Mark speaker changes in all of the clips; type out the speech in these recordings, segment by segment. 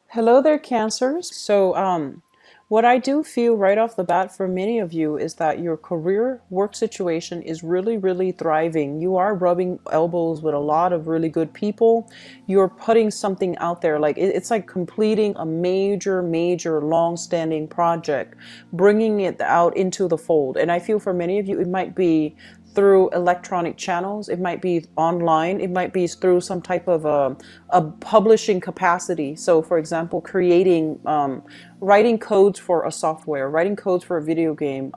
Speaker 1: Hello there, Cancers. What I do feel right off the bat for many of you is that your career work situation is really, really thriving. You are rubbing elbows with a lot of really good people. You're putting something out there. It's like completing a major, major, long-standing project, bringing it out into the fold. And I feel for many of you, it might be through electronic channels, it might be online, it might be through some type of a publishing capacity. So for example, creating writing codes for a software, writing codes for a video game,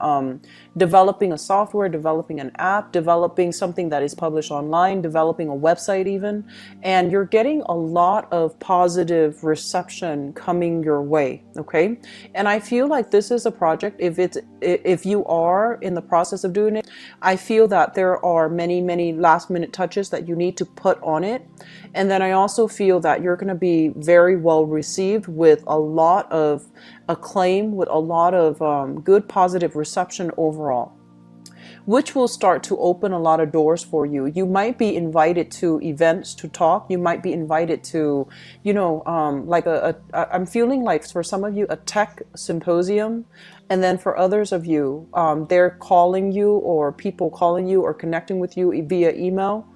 Speaker 1: developing a software, developing an app, developing something that is published online, developing a website even. And you're getting a lot of positive reception coming your way. Okay. And I feel like this is a project, if you are in the process of doing it, I feel that there are many, many last minute touches that you need to put on it. And then I also feel that you're going to be very well received with a lot of acclaim, with a lot of good positive reception overall, which will start to open a lot of doors for you. You might be invited to events to talk. You might be invited to, I'm feeling like for some of you, a tech symposium. And then for others of you, they're calling you, or people calling you or connecting with you via email.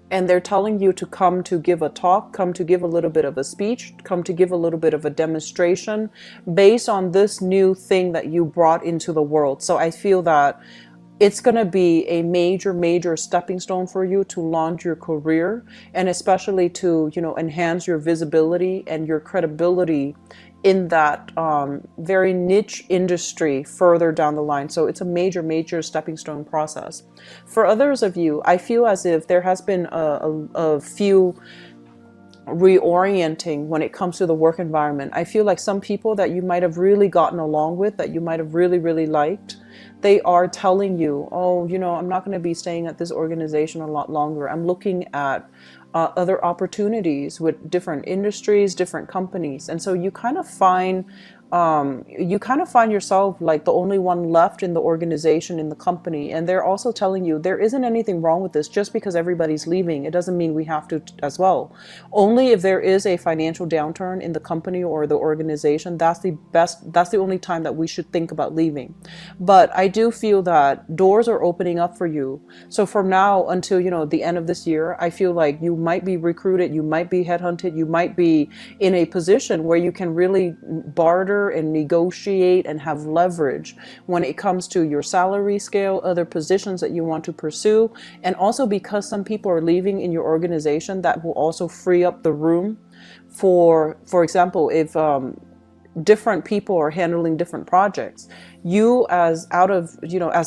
Speaker 1: And they're telling you to come to give a talk, come to give a little bit of a speech, come to give a little bit of a demonstration based on this new thing that you brought into the world. So I feel that it's going to be a major, major stepping stone for you to launch your career, and especially to, enhance your visibility and your credibility in that very niche industry further down the line. So it's a major, major stepping stone process. For others of you, I feel as if there has been a few reorienting when it comes to the work environment. I feel like some people that you might have really gotten along with, that you might have really, really liked, they are telling you, oh, I'm not going to be staying at this organization a lot longer. I'm looking at other opportunities with different industries, different companies. And so you kind of find yourself like the only one left in the organization, in the company. And they're also telling you there isn't anything wrong with this. Just because everybody's leaving, it doesn't mean we have to as well. Only if there is a financial downturn in the company or the organization, that's the only time that we should think about leaving. But I do feel that doors are opening up for you. So from now until, the end of this year, I feel like you might be recruited, you might be headhunted, you might be in a position where you can really barter and negotiate and have leverage when it comes to your salary scale, other positions that you want to pursue. And also because some people are leaving in your organization, that will also free up the room for example, if different people are handling different projects, you as as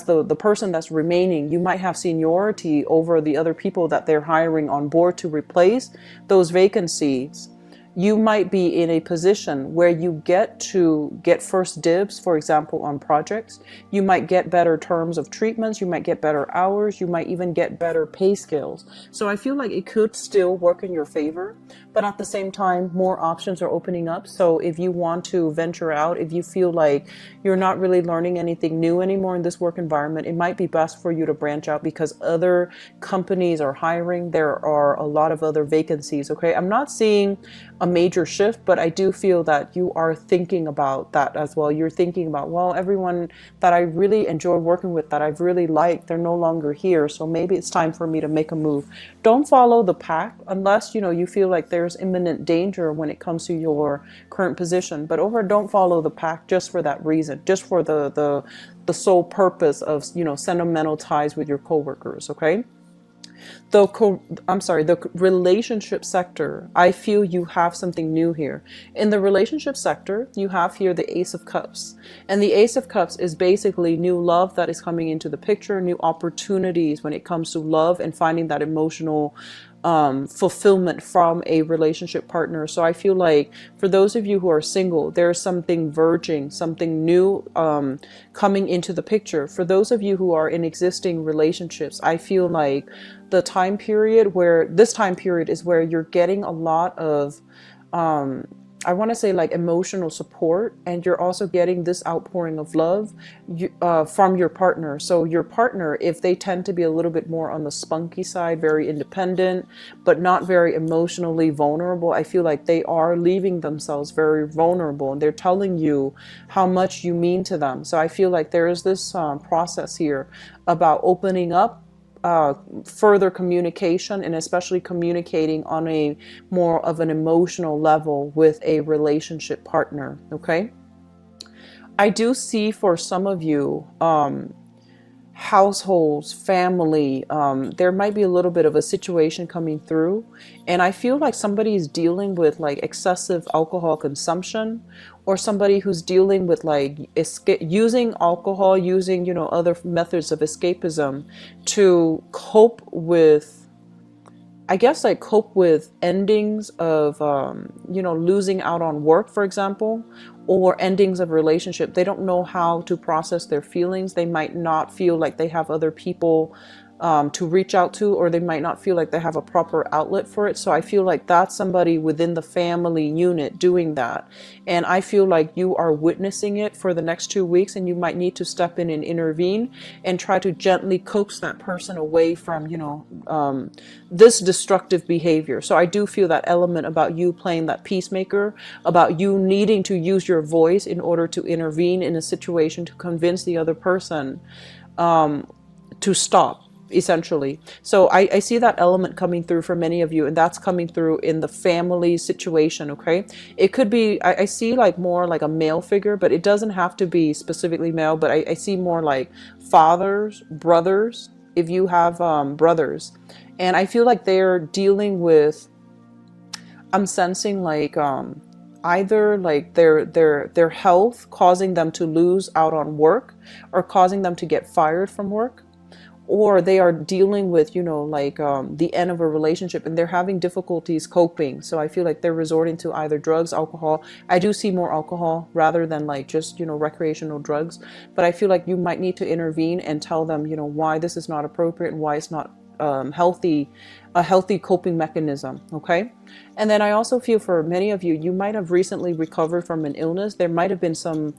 Speaker 1: the person that's remaining, you might have seniority over the other people that they're hiring on board to replace those vacancies. You might be in a position where you get to get first dibs, for example, on projects. You might get better terms of treatments. You might get better hours. You might even get better pay scales. So I feel like it could still work in your favor, but at the same time, more options are opening up. So if you want to venture out, if you feel like you're not really learning anything new anymore in this work environment, it might be best for you to branch out because other companies are hiring. There are a lot of other vacancies. Okay. I'm not seeing a major shift, but I do feel that you are thinking about that as well. You're thinking about, well, everyone that I really enjoy working with, that I've really liked, they're no longer here. So maybe it's time for me to make a move. Don't follow the pack unless, you feel like there's imminent danger when it comes to your current position. But don't follow the pack just for that reason, just for the sole purpose of, sentimental ties with your coworkers. Okay. The relationship sector, I feel you have something new here. In the relationship sector, you have here the Ace of Cups. And the Ace of Cups is basically new love that is coming into the picture, new opportunities when it comes to love and finding that emotional fulfillment from a relationship partner. So I feel like for those of you who are single, there's something verging, something new coming into the picture. For those of you who are in existing relationships, I feel like this time period is where you're getting a lot of I want to say like emotional support, and you're also getting this outpouring of love from your partner. So your partner, if they tend to be a little bit more on the spunky side, very independent, but not very emotionally vulnerable, I feel like they are leaving themselves very vulnerable, and they're telling you how much you mean to them. So I feel like there is this process here about opening up, further communication, and especially communicating on a more of an emotional level with a relationship partner. Okay, I do see for some of you, households, family, there might be a little bit of a situation coming through, and I feel like somebody is dealing with like excessive alcohol consumption, or somebody who's dealing with like using alcohol, using, you know, other methods of escapism to cope with, I guess, like cope with endings of, you know, losing out on work, for example, or endings of relationship. They don't know how to process their feelings. They might not feel like they have other people to reach out to, or they might not feel like they have a proper outlet for it. So I feel like that's somebody within the family unit doing that. And I feel like you are witnessing it for the next 2 weeks, and you might need to step in and intervene and try to gently coax that person away from, you know, this destructive behavior. So I do feel that element about you playing that peacemaker, about you needing to use your voice in order to intervene in a situation to convince the other person to stop, essentially. So I see that element coming through for many of you, and that's coming through in the family situation. Okay, it could be, I see like more like a male figure, but it doesn't have to be specifically male, but I see more like fathers, brothers, if you have brothers, and I feel like they're dealing with, I'm sensing like either like their health causing them to lose out on work, or causing them to get fired from work, or they are dealing with, you know, like the end of a relationship, and they're having difficulties coping. So I feel like they're resorting to either drugs, alcohol. I do see more alcohol rather than like just, you know, recreational drugs. But I feel like you might need to intervene and tell them, you know, why this is not appropriate and why it's not healthy, a healthy coping mechanism. Okay. And then I also feel for many of you, you might have recently recovered from an illness. There might have been some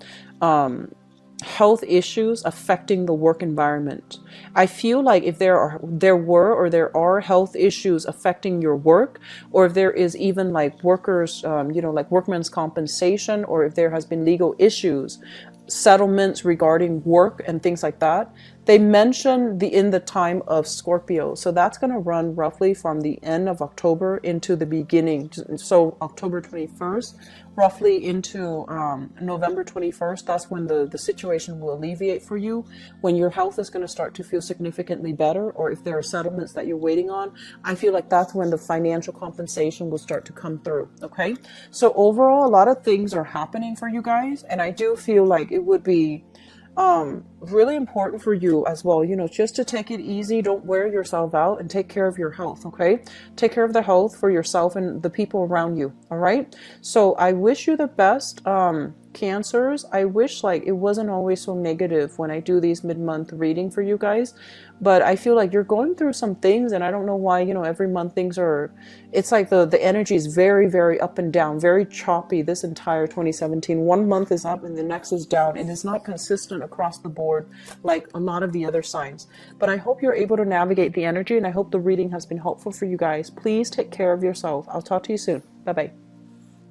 Speaker 1: health issues affecting the work environment. I feel like if there are health issues affecting your work, or if there is even like workers, you know, like workman's compensation, or if there has been legal issues, settlements regarding work and things like that. They mention in the time of Scorpio. So that's going to run roughly from the end of October into the beginning. So October 21st, roughly into November 21st. That's when the situation will alleviate for you, when your health is going to start to feel significantly better, or if there are settlements that you're waiting on. I feel like that's when the financial compensation will start to come through. Okay. So overall, a lot of things are happening for you guys. And I do feel like it would be really important for you as well, you know, just to take it easy. Don't wear yourself out, and take care of your health. Okay, take care of the health for yourself and the people around you. All right, so I wish you the best, Cancers. I wish like it wasn't always so negative when I do these mid-month reading for you guys, but I feel like you're going through some things, and I don't know why, you know, every month things are, it's like the energy is very, very up and down, very choppy this entire 2017. One month is up and the next is down, and it's not consistent across the board like a lot of the other signs. But I hope you're able to navigate the energy, and I hope the reading has been helpful for you guys. Please take care of yourself. I'll talk to you soon. Bye bye.